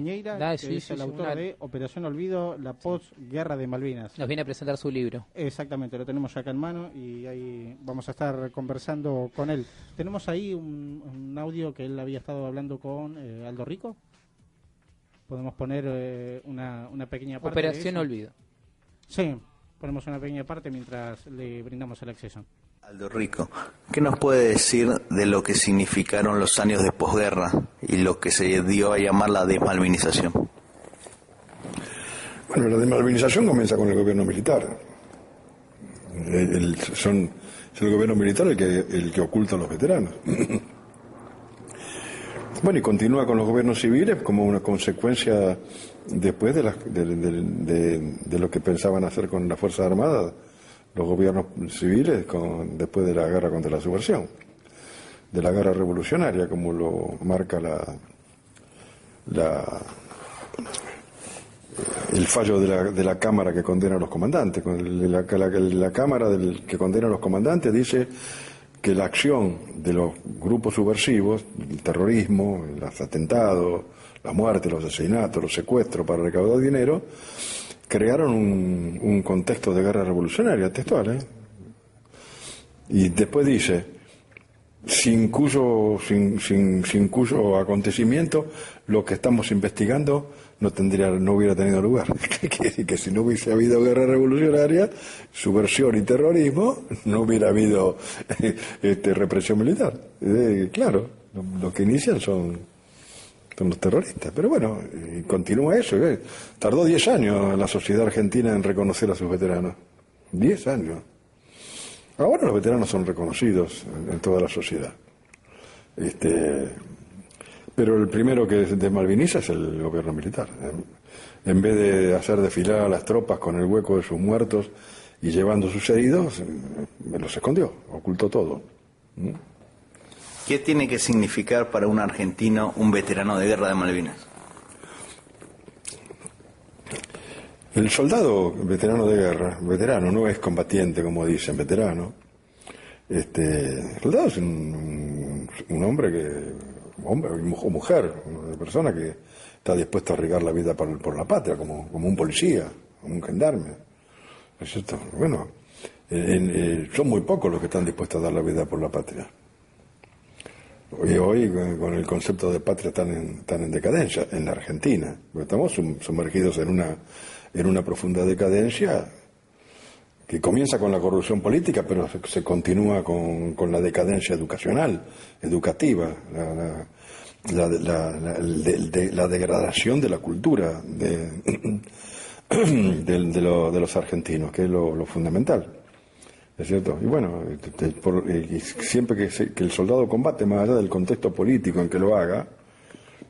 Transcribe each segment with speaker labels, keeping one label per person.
Speaker 1: Piñeira, que es el autor de Operación Olvido, la posguerra de Malvinas.
Speaker 2: Nos viene a presentar su libro.
Speaker 1: Exactamente, lo tenemos acá en mano y ahí vamos a estar conversando con él. Tenemos ahí un audio que él había estado hablando con Aldo Rico. Podemos poner una pequeña parte.
Speaker 2: Operación Olvido.
Speaker 1: Sí, ponemos una pequeña parte mientras le brindamos el acceso.
Speaker 3: Aldo Rico, ¿qué nos puede decir de lo que significaron los años de posguerra y lo que se dio a llamar la desmalvinización?
Speaker 4: Bueno, la desmalvinización comienza con el gobierno militar. Es el gobierno militar el que oculta a los veteranos. Bueno, y continúa con los gobiernos civiles como una consecuencia después de lo que pensaban hacer con las Fuerzas Armadas, los gobiernos civiles después de la guerra contra la subversión, de la guerra revolucionaria, como lo marca el fallo de la Cámara que condena a los comandantes. La Cámara que condena a los comandantes dice que la acción de los grupos subversivos, el terrorismo, los atentados, la muerte, los asesinatos, los secuestros para recaudar dinero, crearon un contexto de guerra revolucionaria, textual, Y después dice, sin cuyo acontecimiento lo que estamos investigando no hubiera tenido lugar. Quiere decir que si no hubiese habido guerra revolucionaria, subversión y terrorismo, no hubiera habido represión militar. Claro, lo que inician son los terroristas. Pero bueno, continúa eso. Tardó 10 años la sociedad argentina en reconocer a sus veteranos. 10 años. Ahora los veteranos son reconocidos en toda la sociedad. Pero el primero que desmalviniza es el gobierno militar. En vez de hacer desfilar a las tropas con el hueco de sus muertos y llevando sus heridos, los escondió, ocultó todo.
Speaker 3: ¿Qué tiene que significar para un argentino un veterano de guerra de Malvinas?
Speaker 4: El soldado veterano de guerra, veterano no es combatiente como dicen, veterano. El soldado es un hombre o mujer, una persona que está dispuesta a arriesgar la vida por la patria, como un policía, como un gendarme. ¿No es cierto? Bueno, son muy pocos los que están dispuestos a dar la vida por la patria. Hoy con el concepto de patria tan en decadencia en la Argentina, porque estamos sumergidos en una profunda decadencia que comienza con la corrupción política, pero se continúa con la decadencia educativa, la degradación de la cultura de los argentinos, que es lo fundamental. ¿Es cierto? Y bueno, siempre que el soldado combate, más allá del contexto político en que lo haga,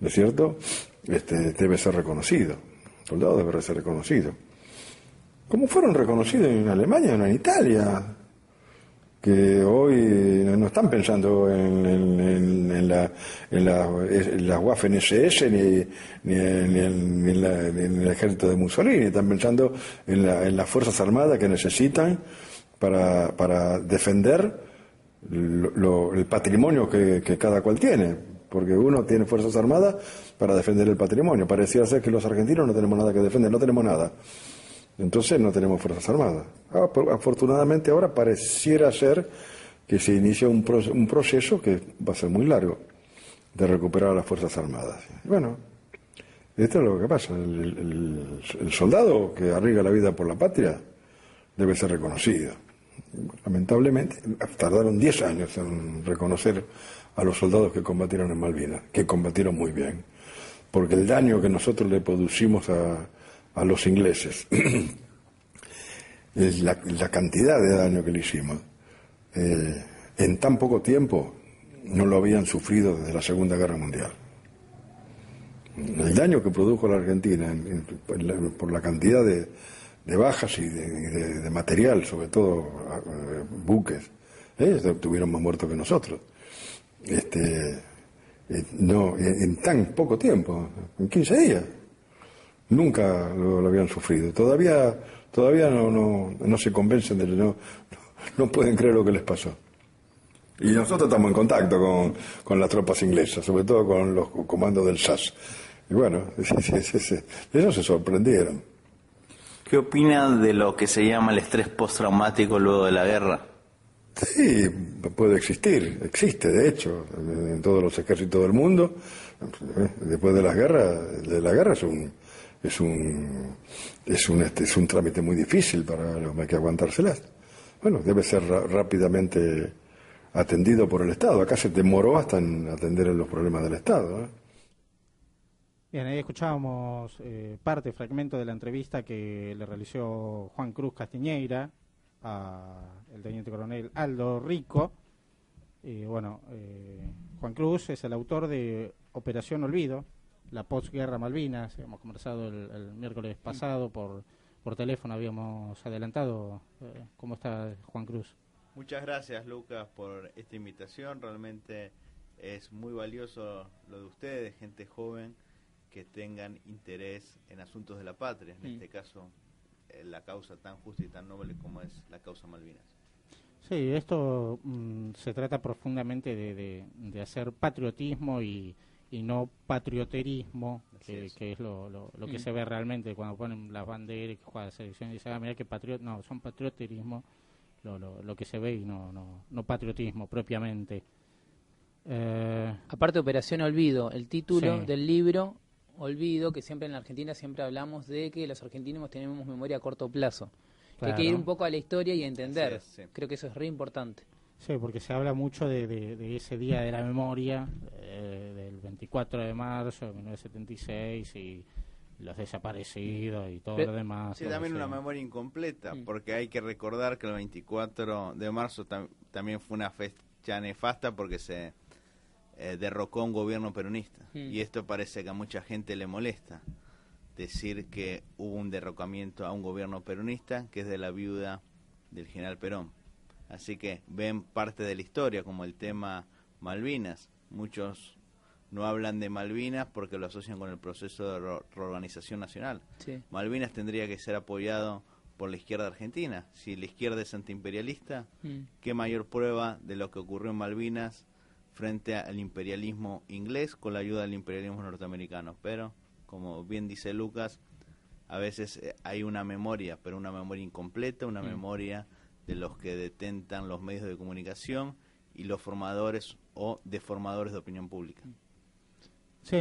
Speaker 4: ¿es cierto? Debe ser reconocido. El soldado debe ser reconocido. Como fueron reconocidos en Alemania, en Italia, que hoy no están pensando en la Waffen-SS ni en el ejército de Mussolini, están pensando en las Fuerzas Armadas que necesitan para defender el patrimonio que cada cual tiene, porque uno tiene Fuerzas Armadas para defender el patrimonio. Pareciera ser que los argentinos no tenemos nada que defender, no tenemos nada. Entonces no tenemos Fuerzas Armadas. Afortunadamente ahora pareciera ser que se inicia un proceso que va a ser muy largo de recuperar a las Fuerzas Armadas. Bueno, esto es lo que pasa. El soldado que arriesga la vida por la patria debe ser reconocido. Lamentablemente tardaron 10 años en reconocer a los soldados que combatieron en Malvinas, que combatieron muy bien, porque el daño que nosotros le producimos a los ingleses, la cantidad de daño que le hicimos, en tan poco tiempo no lo habían sufrido desde la Segunda Guerra Mundial. El daño que produjo la Argentina por la cantidad de bajas y de material, sobre todo buques, tuvieron más muertos que nosotros. No, en tan poco tiempo, en 15 días. Nunca lo habían sufrido. Todavía no se convencen no pueden creer lo que les pasó. Y nosotros estamos en contacto con las tropas inglesas, sobre todo con los comandos del SAS. Y bueno, ellos se sorprendieron.
Speaker 3: ¿Qué opina de lo que se llama el estrés postraumático luego de la guerra?
Speaker 4: Sí, puede existir, existe de hecho, en todos los ejércitos del mundo. Después de la guerra es un trámite muy difícil para los que hay que aguantárselas. Bueno, debe ser rápidamente atendido por el Estado. Acá se demoró hasta en atender los problemas del Estado, ¿eh?
Speaker 1: Bien, ahí escuchábamos fragmento de la entrevista que le realizó Juan Cruz Castiñeira al teniente coronel Aldo Rico. Bueno, Juan Cruz es el autor de Operación Olvido, la posguerra Malvinas. Hemos conversado el miércoles pasado por teléfono, habíamos adelantado. ¿Cómo está Juan Cruz?
Speaker 2: Muchas gracias, Lucas, por esta invitación. Realmente es muy valioso lo de ustedes, gente joven que tengan interés en asuntos de la patria, en este caso la causa tan justa y tan noble como es la causa Malvinas. Sí,
Speaker 1: esto se trata profundamente de hacer patriotismo y no patrioterismo, que es lo que se ve realmente cuando ponen las banderas y que juega la selección y dicen, mira que no, son patrioterismo lo que se ve y no patriotismo propiamente.
Speaker 5: Aparte, Operación Olvido, el título del libro, Olvido, que siempre en la Argentina siempre hablamos de que los argentinos tenemos memoria a corto plazo. Claro. Que hay que ir un poco a la historia y a entender. Sí. Creo que eso es re importante.
Speaker 1: Sí, porque se habla mucho de ese día de la memoria, del 24 de marzo de 1976 y los desaparecidos y todo lo demás.
Speaker 2: Sí, también una memoria incompleta, porque hay que recordar que el 24 de marzo también fue una fecha nefasta porque se derrocó un gobierno peronista. Y esto parece que a mucha gente le molesta, decir que hubo un derrocamiento a un gobierno peronista que es de la viuda del general Perón. Así que ven parte de la historia, como el tema Malvinas. Muchos no hablan de Malvinas porque lo asocian con el proceso de reorganización nacional. Sí. Malvinas tendría que ser apoyado por la izquierda argentina. Si la izquierda es antiimperialista, ¿qué mayor prueba de lo que ocurrió en Malvinas frente al imperialismo inglés con la ayuda del imperialismo norteamericano? Pero, como bien dice Lucas, a veces hay una memoria, pero una memoria incompleta, una memoria de los que detentan los medios de comunicación y los formadores o deformadores de opinión pública.
Speaker 1: Sí,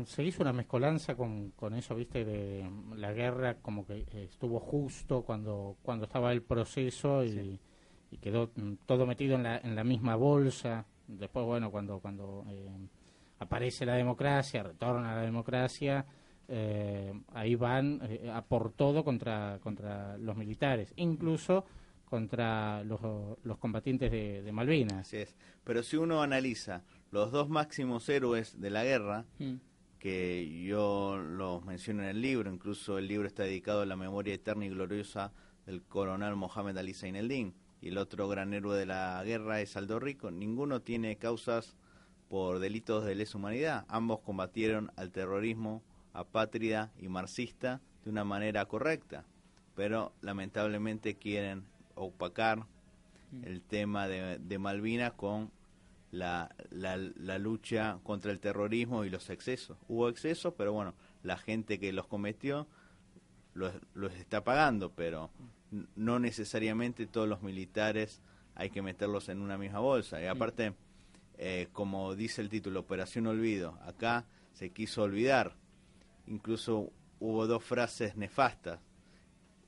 Speaker 1: se hizo una mezcolanza con eso, viste, de la guerra, como que estuvo justo cuando estaba el proceso y quedó todo metido en la misma bolsa. Después, bueno, cuando aparece la democracia, retorna a la democracia, ahí van a por todo contra los militares, incluso contra los combatientes de Malvinas.
Speaker 2: Así es. Pero si uno analiza los dos máximos héroes de la guerra, que yo los menciono en el libro, incluso el libro está dedicado a la memoria eterna y gloriosa del coronel Mohamed Ali Zaineldin, y el otro gran héroe de la guerra es Aldo Rico. Ninguno tiene causas por delitos de lesa humanidad. Ambos combatieron al terrorismo apátrida y marxista de una manera correcta, pero lamentablemente quieren opacar el tema de Malvinas con la lucha contra el terrorismo y los excesos. Hubo excesos, pero bueno, la gente que los cometió los está pagando, pero no necesariamente todos los militares hay que meterlos en una misma bolsa. Y aparte, como dice el título, Operación Olvido, acá se quiso olvidar. Incluso hubo dos frases nefastas,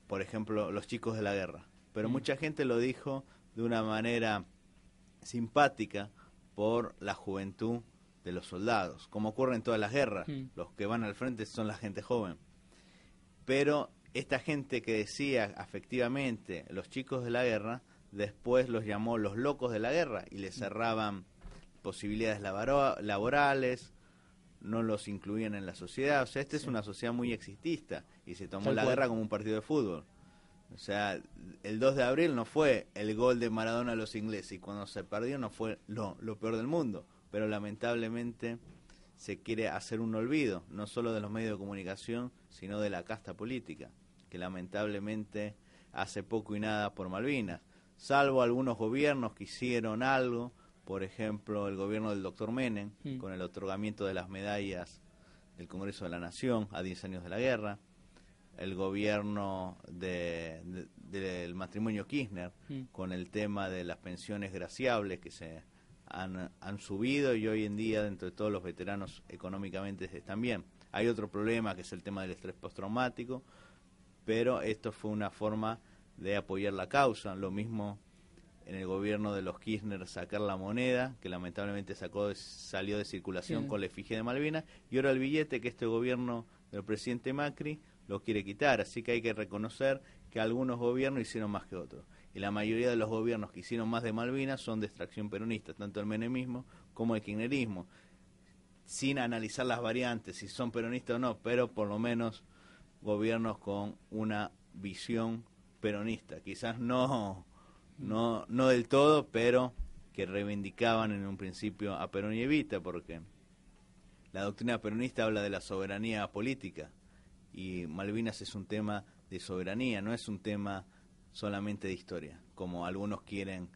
Speaker 2: por ejemplo, los chicos de la guerra. Pero mucha gente lo dijo de una manera simpática por la juventud de los soldados, como ocurre en todas las guerras. Los que van al frente son la gente joven. Pero esta gente que decía afectivamente los chicos de la guerra, después los llamó los locos de la guerra y les cerraban posibilidades laborales, no los incluían en la sociedad. O sea, esta es una sociedad muy exitista y se tomó la guerra como un partido de fútbol. O sea, el 2 de abril no fue el gol de Maradona a los ingleses y cuando se perdió no fue lo peor del mundo, pero lamentablemente se quiere hacer un olvido, no solo de los medios de comunicación, sino de la casta política, que lamentablemente hace poco y nada por Malvinas, salvo algunos gobiernos que hicieron algo, por ejemplo el gobierno del doctor Menem, con el otorgamiento de las medallas el Congreso de la Nación a 10 años de la guerra, el gobierno del matrimonio Kirchner con el tema de las pensiones graciables que se han subido y hoy en día dentro de todos los veteranos económicamente están bien. Hay otro problema que es el tema del estrés postraumático, pero esto fue una forma de apoyar la causa. Lo mismo en el gobierno de los Kirchner, sacar la moneda, que lamentablemente salió de circulación con la efigie de Malvinas, y ahora el billete que este gobierno del presidente Macri lo quiere quitar. Así que hay que reconocer que algunos gobiernos hicieron más que otros. Y la mayoría de los gobiernos que hicieron más de Malvinas son de extracción peronista, tanto el menemismo como el kirchnerismo, sin analizar las variantes, si son peronistas o no, pero por lo menos gobiernos con una visión peronista, quizás no del todo, pero que reivindicaban en un principio a Perón y Evita, porque la doctrina peronista habla de la soberanía política, y Malvinas es un tema de soberanía, no es un tema solamente de historia, como algunos quieren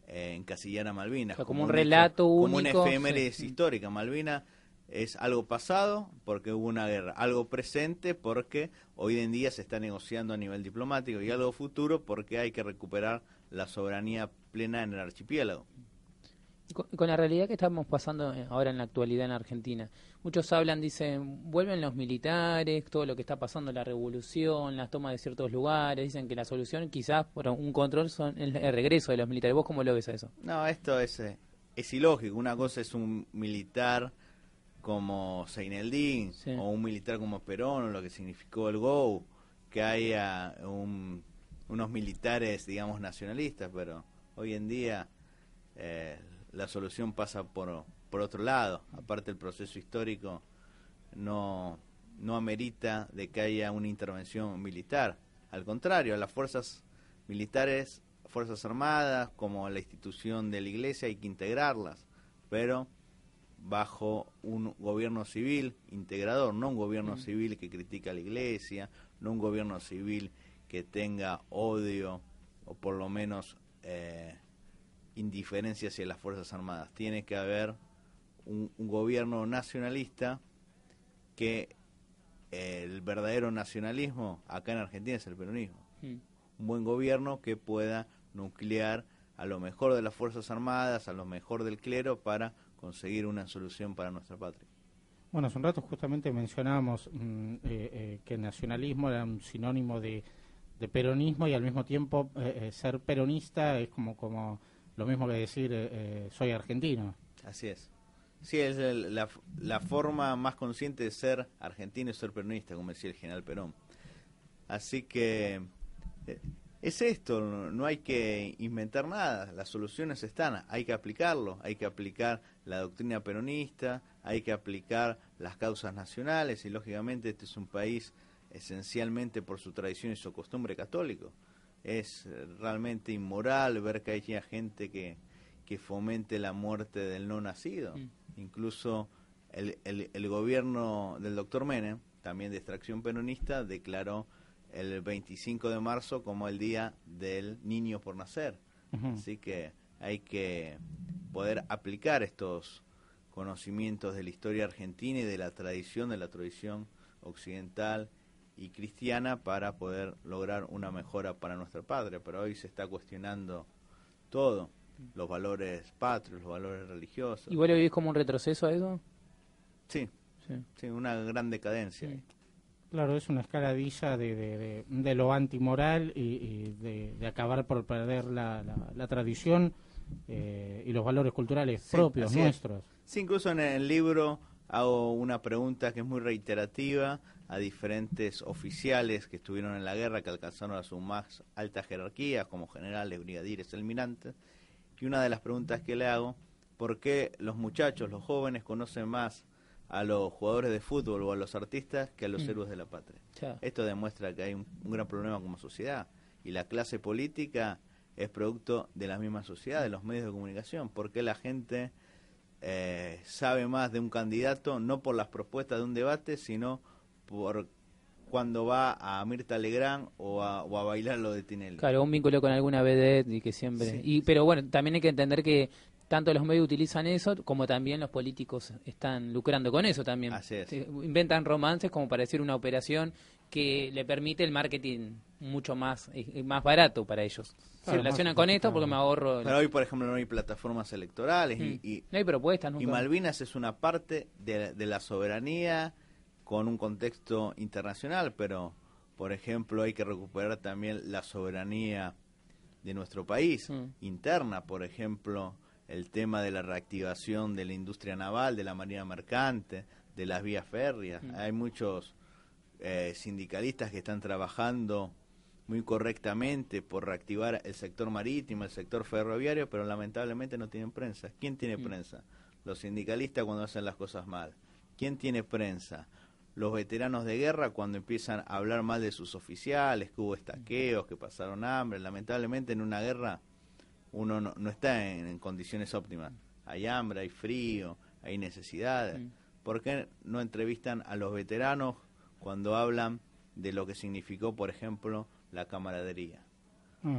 Speaker 2: encasillar a Malvinas.
Speaker 5: O sea, como un relato único.
Speaker 2: Como una efeméride histórica. Malvinas es algo pasado porque hubo una guerra, algo presente porque hoy en día se está negociando a nivel diplomático, y algo futuro porque hay que recuperar la soberanía plena en el archipiélago.
Speaker 5: Con la realidad que estamos pasando ahora en la actualidad en Argentina, muchos dicen, vuelven los militares, todo lo que está pasando, la revolución, las tomas de ciertos lugares, dicen que la solución quizás por un control son el regreso de los militares. ¿Vos cómo lo ves a eso?
Speaker 2: No, esto es ilógico. Una cosa es un militar como Seineldín, o un militar como Perón, o lo que significó el GOU, que haya unos militares, digamos, nacionalistas, pero hoy en día la solución pasa por otro lado. Aparte, el proceso histórico no amerita de que haya una intervención militar. Al contrario, a las fuerzas militares, fuerzas armadas, como la institución de la Iglesia, hay que integrarlas, pero bajo un gobierno civil integrador, no un gobierno civil que critica a la Iglesia, no un gobierno civil que tenga odio o por lo menos indiferencia hacia las Fuerzas Armadas. Tiene que haber un gobierno nacionalista, que el verdadero nacionalismo acá en Argentina es el peronismo. Un buen gobierno que pueda nuclear a lo mejor de las Fuerzas Armadas, a lo mejor del clero, para conseguir una solución para nuestra patria.
Speaker 1: Bueno, hace un rato justamente mencionábamos que el nacionalismo era un sinónimo de peronismo, y al mismo tiempo ser peronista es como lo mismo que decir soy argentino.
Speaker 2: Así es. Sí, es la forma más consciente de ser argentino y ser peronista, como decía el general Perón. Así que es esto, no hay que inventar nada, las soluciones están, hay que aplicarlo, hay que aplicar la doctrina peronista, hay que aplicar las causas nacionales, y lógicamente este es un país esencialmente por su tradición y su costumbre católico. Es realmente inmoral ver que haya gente que fomente la muerte del no nacido. Incluso el gobierno del doctor Menem, también de extracción peronista, declaró el 25 de marzo como el Día del Niño por Nacer. Así que hay que poder aplicar estos conocimientos de la historia argentina y de la tradición occidental y cristiana para poder lograr una mejora para nuestra patria. Pero hoy se está cuestionando todo, los valores patrios, los valores religiosos.
Speaker 5: ¿Y vos lo vivís como un retroceso a eso?
Speaker 2: Sí, una gran decadencia.
Speaker 1: Claro, es una escaladilla de lo antimoral y de acabar por perder la tradición y los valores culturales propios nuestros.
Speaker 2: Sí, incluso en el libro hago una pregunta que es muy reiterativa a diferentes oficiales que estuvieron en la guerra, que alcanzaron a sus más altas jerarquías, como generales, brigadieres, almirantes. Y una de las preguntas que le hago, ¿por qué los muchachos, los jóvenes, conocen más a los jugadores de fútbol o a los artistas que a los héroes de la patria? Esto demuestra que hay un gran problema como sociedad, y la clase política es producto de la misma sociedad, de los medios de comunicación. ¿Por qué la gente sabe más de un candidato, no por las propuestas de un debate, sino por cuando va a Mirta Legrand o a bailar lo de Tinelli?
Speaker 5: Claro, un vínculo con alguna vedette y que siempre... Pero bueno, también hay que entender que tanto los medios utilizan eso, como también los políticos están lucrando con eso también.
Speaker 2: Así es.
Speaker 5: Inventan romances como para decir una operación que le permite el marketing mucho más barato para ellos. Se relacionan con esto porque me ahorro...
Speaker 2: Pero hoy, por ejemplo, no hay plataformas electorales y
Speaker 5: no hay propuestas nunca.
Speaker 2: Y Malvinas es una parte de la soberanía con un contexto internacional, pero, por ejemplo, hay que recuperar también la soberanía de nuestro país, interna, por ejemplo, el tema de la reactivación de la industria naval, de la marina mercante, de las vías férreas. Hay muchos sindicalistas que están trabajando muy correctamente por reactivar el sector marítimo, el sector ferroviario, pero lamentablemente no tienen prensa. ¿Quién tiene prensa? Los sindicalistas cuando hacen las cosas mal. ¿Quién tiene prensa? Los veteranos de guerra cuando empiezan a hablar mal de sus oficiales, que hubo estaqueos, que pasaron hambre. Lamentablemente en una guerra uno no está en condiciones óptimas. Hay hambre, hay frío, hay necesidades. ¿Por qué no entrevistan a los veteranos cuando hablan de lo que significó, por ejemplo, la camaradería?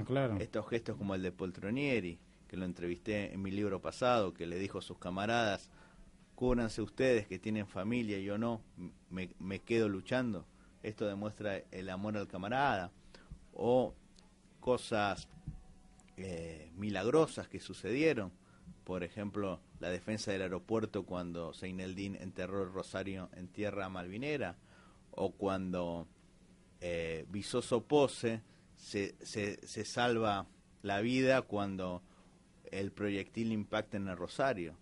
Speaker 1: Claro.
Speaker 2: Estos gestos como el de Poltronieri, que lo entrevisté en mi libro pasado, que le dijo a sus camaradas: cúbranse ustedes que tienen familia, yo no, me quedo luchando. Esto demuestra el amor al camarada. O cosas milagrosas que sucedieron, por ejemplo, la defensa del aeropuerto cuando Seineldin enterró el rosario en tierra malvinera, o cuando Visoso Pose se salva la vida cuando el proyectil impacta en el rosario.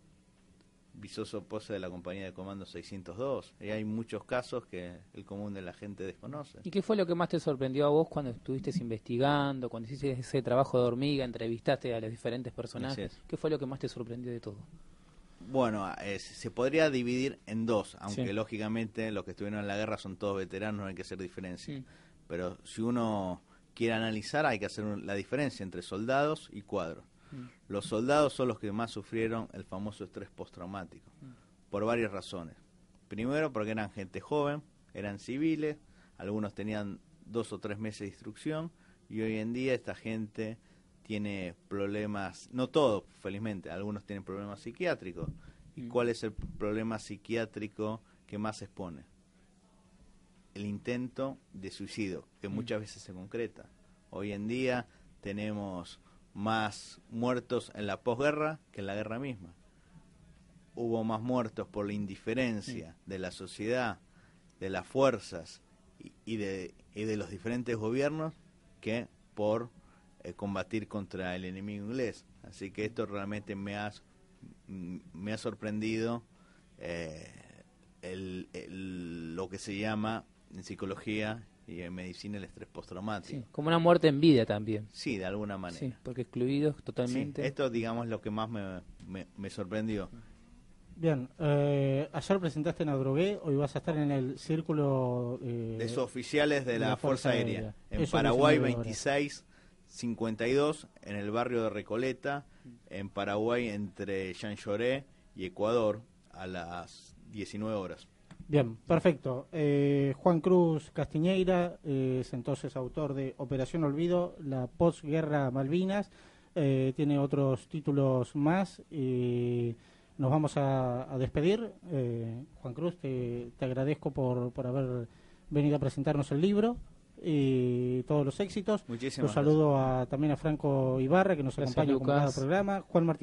Speaker 2: Visoso Pose de la compañía de comando 602. Y hay muchos casos que el común de la gente desconoce.
Speaker 5: ¿Y qué fue lo que más te sorprendió a vos cuando estuviste investigando, cuando hiciste ese trabajo de hormiga, entrevistaste a los diferentes personajes? ¿Qué fue lo que más te sorprendió de todo?
Speaker 2: Bueno, se podría dividir en dos, aunque lógicamente los que estuvieron en la guerra son todos veteranos, no hay que hacer diferencia. Pero si uno quiere analizar, hay que hacer la diferencia entre soldados y cuadros. Los soldados son los que más sufrieron el famoso estrés postraumático, por varias razones. Primero, porque eran gente joven, eran civiles, algunos tenían 2 o 3 meses de instrucción, y hoy en día esta gente tiene problemas, no todos, felizmente, algunos tienen problemas psiquiátricos. ¿Y cuál es el problema psiquiátrico que más se expone? El intento de suicidio, que muchas veces se concreta. Hoy en día tenemos más muertos en la posguerra que en la guerra misma. Hubo más muertos por la indiferencia de la sociedad, de las fuerzas y de los diferentes gobiernos que por combatir contra el enemigo inglés. Así que esto realmente me ha sorprendido lo que se llama en psicología y en medicina el estrés postraumático. Sí,
Speaker 5: como una muerte en vida también.
Speaker 2: Sí, de alguna manera.
Speaker 5: Sí, porque excluidos totalmente.
Speaker 2: Sí, esto, digamos, lo que más me sorprendió.
Speaker 1: Bien, ayer presentaste en Adrogué, hoy vas a estar en el círculo
Speaker 2: de suboficiales de la Fuerza Aérea. En Paraguay 2652, en el barrio de Recoleta, en Paraguay entre Jean Lloré y Ecuador, a las 19 horas.
Speaker 1: Bien, perfecto. Juan Cruz Castiñeira es entonces autor de Operación Olvido, la posguerra Malvinas. Tiene otros títulos más. Nos vamos a despedir. Juan Cruz, te agradezco por haber venido a presentarnos el libro y todos los éxitos.
Speaker 2: Muchísimas
Speaker 1: Un saludo también a Franco Ibarra, que nos acompaña como cada programa. Juan Martín.